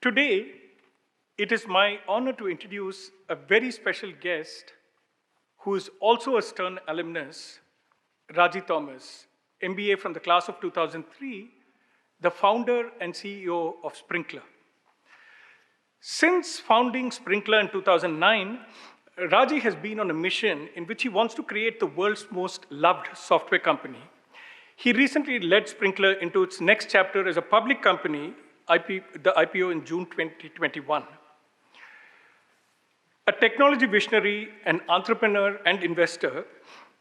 Today, it is my honor to introduce a very special guest who is also a Stern alumnus, Ragy Thomas, MBA from the class of 2003, the founder and CEO of Sprinklr. Since founding Sprinklr in 2009, Ragy has been on a mission in which he wants to create the world's most loved software company. He recently led Sprinklr into its next chapter as a public company, the IPO in June 2021. A technology visionary, an entrepreneur, and investor,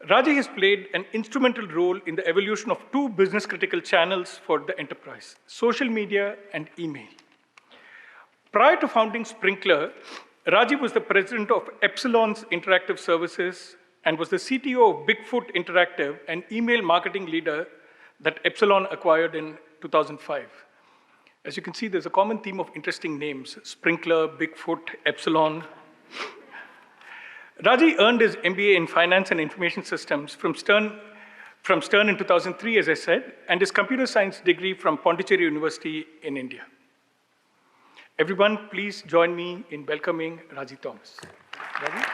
Ragy has played an instrumental role in the evolution of two business-critical channels for the enterprise, social media and email. Prior to founding Sprinklr, Ragy was the president of Epsilon's Interactive Services and was the CTO of Bigfoot Interactive, an email marketing leader that Epsilon acquired in 2005. As you can see, there's a common theme of interesting names: Sprinklr, Bigfoot, Epsilon. Ragy earned his MBA in Finance and Information Systems from Stern in 2003, as I said, and his computer science degree from Pondicherry University in India. Everyone, please join me in welcoming Ragy Thomas. Ragy?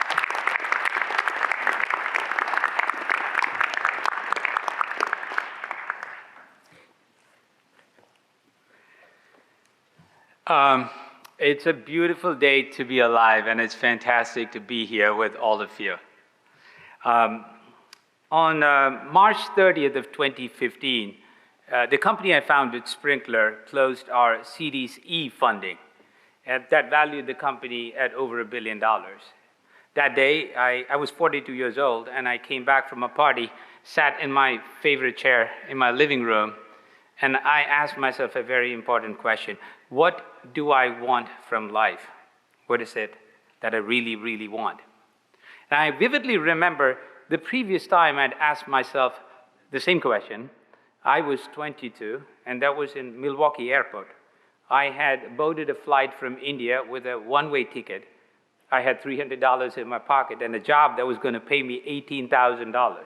It's a beautiful day to be alive, and it's fantastic to be here with all of you. On March 30th of 2015, the company I founded, Sprinklr, closed our Series E funding, and that valued the company at over $1 billion. That day, I was 42 years old, and I came back from a party, sat in my favorite chair in my living room, and I asked myself a very important question. What do I want from life? What is it that I really, really want? And I vividly remember the previous time I'd asked myself the same question. I was 22, and that was in Milwaukee Airport. I had boarded a flight from India with a one-way ticket. I had $300 in my pocket and a job that was going to pay me $18,000.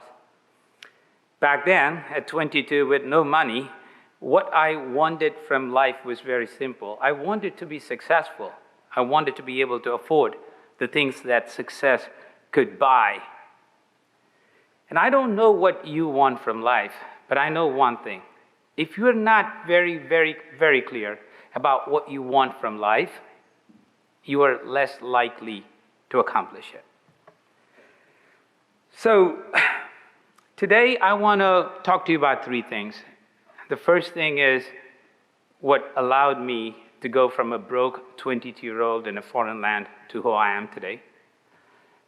Back then, at 22, with no money, what I wanted from life was very simple. I wanted to be successful. I wanted to be able to afford the things that success could buy. And I don't know what you want from life, but I know one thing. If you're not very, very, very clear about what you want from life, you are less likely to accomplish it. So today I want to talk to you about three things. The first thing is what allowed me to go from a broke 22-year-old in a foreign land to who I am today.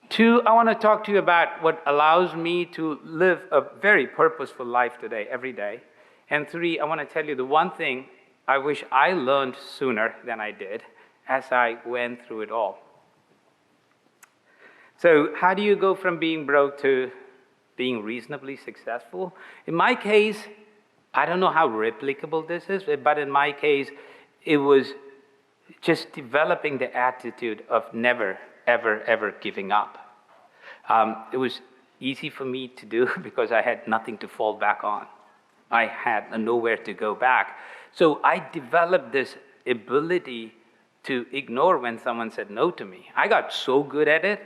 Two, I want to talk to you about what allows me to live a very purposeful life today, every day. And three, I want to tell you the one thing I wish I learned sooner than I did as I went through it all. So how do you go from being broke to being reasonably successful? In my case, I don't know how replicable this is, but in my case, it was just developing the attitude of never, ever, ever giving up. It was easy for me to do because I had nothing to fall back on. I had nowhere to go back. So I developed this ability to ignore when someone said no to me. I got so good at it,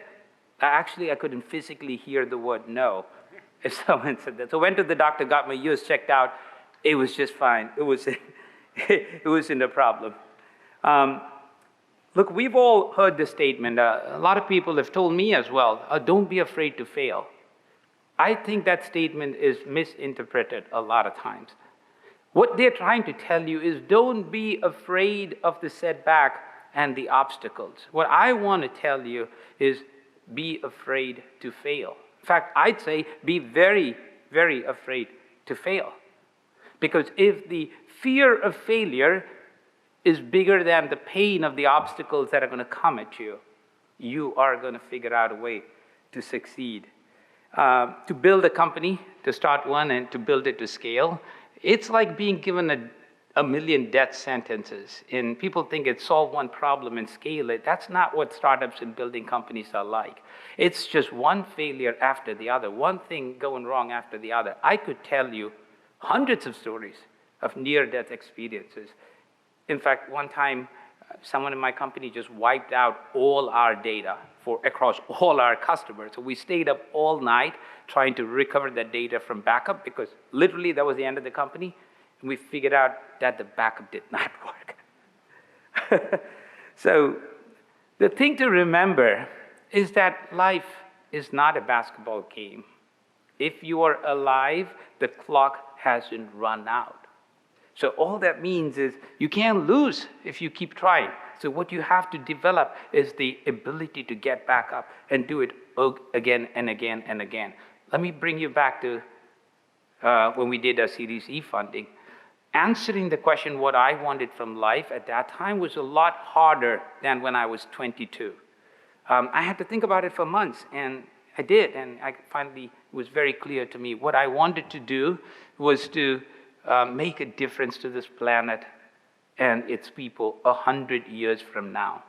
I couldn't physically hear the word no if someone said that. So I went to the doctor, got my ears checked out. It was just fine. It wasn't a problem. Look, we've all heard this statement. A lot of people have told me as well, don't be afraid to fail. I think that statement is misinterpreted a lot of times. What they're trying to tell you is don't be afraid of the setback and the obstacles. What I want to tell you is be afraid to fail. In fact, I'd say be very, very afraid to fail. Because if the fear of failure is bigger than the pain of the obstacles that are going to come at you, you are going to figure out a way to succeed. To build a company, to start one and to build it to scale, it's like being given a million death sentences. And people think it's solve one problem and scale it. That's not what startups and building companies are like. It's just one failure after the other, one thing going wrong after the other. I could tell you hundreds of stories of near-death experiences. In fact, one time Someone in my company just wiped out all our data across all our customers. So we stayed up all night trying to recover that data from backup, because literally that was the end of the company. And we figured out that the backup did not work. So the thing to remember is that life is not a basketball game. If you are alive, the clock hasn't run out. So all that means is you can't lose if you keep trying. So what you have to develop is the ability to get back up and do it again and again and again. Let me bring you back to when we did our Series E funding. Answering the question what I wanted from life at that time was a lot harder than when I was 22. I had to think about it for months, and I did, and it was very clear to me. What I wanted to do was to make a difference to this planet and its people 100 years from now.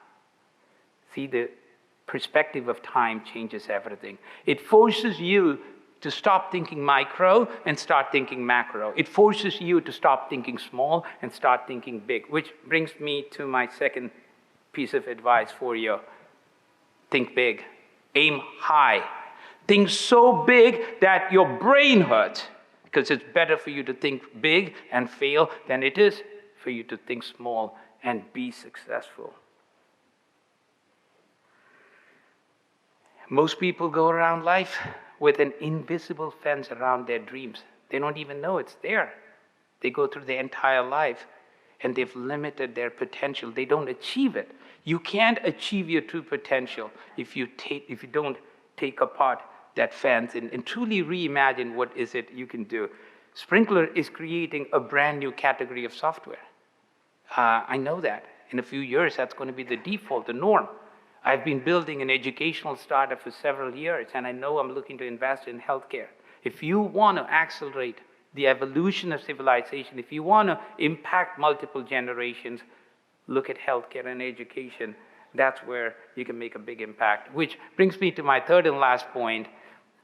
See, the perspective of time changes everything. It forces you to stop thinking micro and start thinking macro. It forces you to stop thinking small and start thinking big, which brings me to my second piece of advice for you. Think big. Aim high. Think so big that your brain hurts, because it's better for you to think big and fail than it is for you to think small and be successful. Most people go around life with an invisible fence around their dreams. They don't even know it's there. They go through their entire life and they've limited their potential. They don't achieve it. You can't achieve your true potential if you don't take apart that fence and truly reimagine what is it you can do. Sprinklr is creating a brand new category of software. I know that. In a few years, that's going to be the default, the norm. I've been building an educational startup for several years, and I know I'm looking to invest in healthcare. If you want to accelerate the evolution of civilization, if you want to impact multiple generations, look at healthcare and education. That's where you can make a big impact. Which brings me to my third and last point.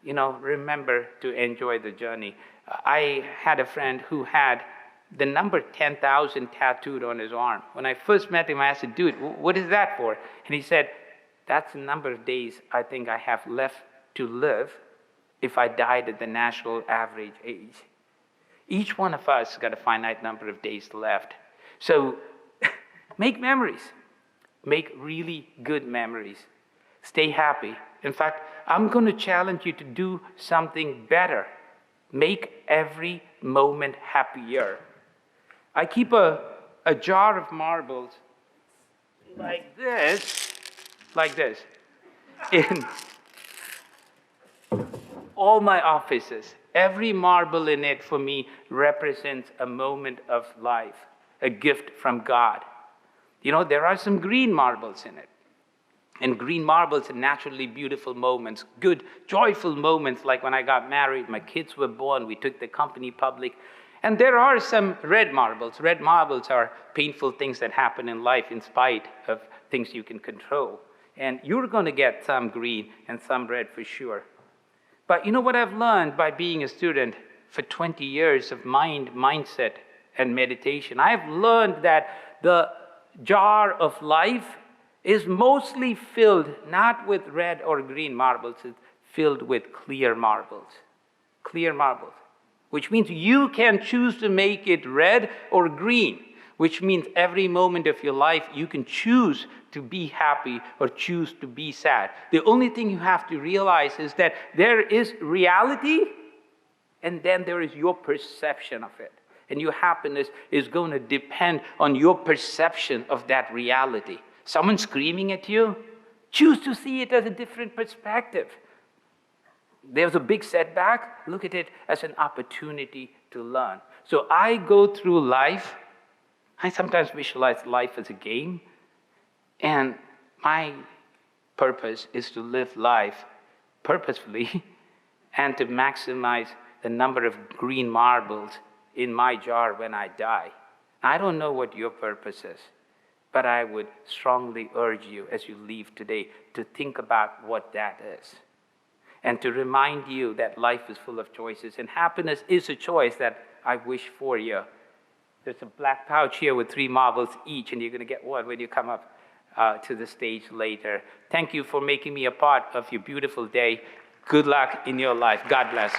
Remember to enjoy the journey. I had a friend who had the number 10,000 tattooed on his arm. When I first met him, I asked him, dude, what is that for? And he said, that's the number of days I think I have left to live if I died at the national average age. Each one of us has got a finite number of days left. So make memories. Make really good memories. Stay happy. In fact, I'm going to challenge you to do something better. Make every moment happier. I keep a jar of marbles like this, in all my offices. Every marble in it for me represents a moment of life, a gift from God. There are some green marbles in it. And green marbles are naturally beautiful moments, good, joyful moments, like when I got married, my kids were born, we took the company public. And there are some red marbles. Red marbles are painful things that happen in life in spite of things you can control. And you're going to get some green and some red for sure. But you know what I've learned by being a student for 20 years of mindset and meditation? I've learned that the jar of life is mostly filled not with red or green marbles, it's filled with clear marbles. Clear marbles. Which means you can choose to make it red or green, which means every moment of your life you can choose to be happy or choose to be sad. The only thing you have to realize is that there is reality and then there is your perception of it. And your happiness is going to depend on your perception of that reality. Someone screaming at you, choose to see it as a different perspective. There's a big setback, look at it as an opportunity to learn. So I go through life, I sometimes visualize life as a game, and my purpose is to live life purposefully and to maximize the number of green marbles in my jar when I die. I don't know what your purpose is, but I would strongly urge you as you leave today to think about what that is. And to remind you that life is full of choices and happiness is a choice that I wish for you. There's a black pouch here with 3 marbles each, and you're going to get one when you come up to the stage later. Thank you for making me a part of your beautiful day. Good luck in your life. God bless.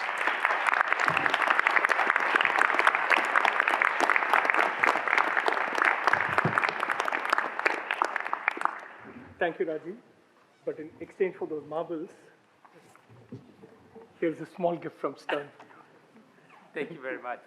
Thank you, Ragy. But in exchange for those marbles, here's a small gift from Stern. Thank you very much.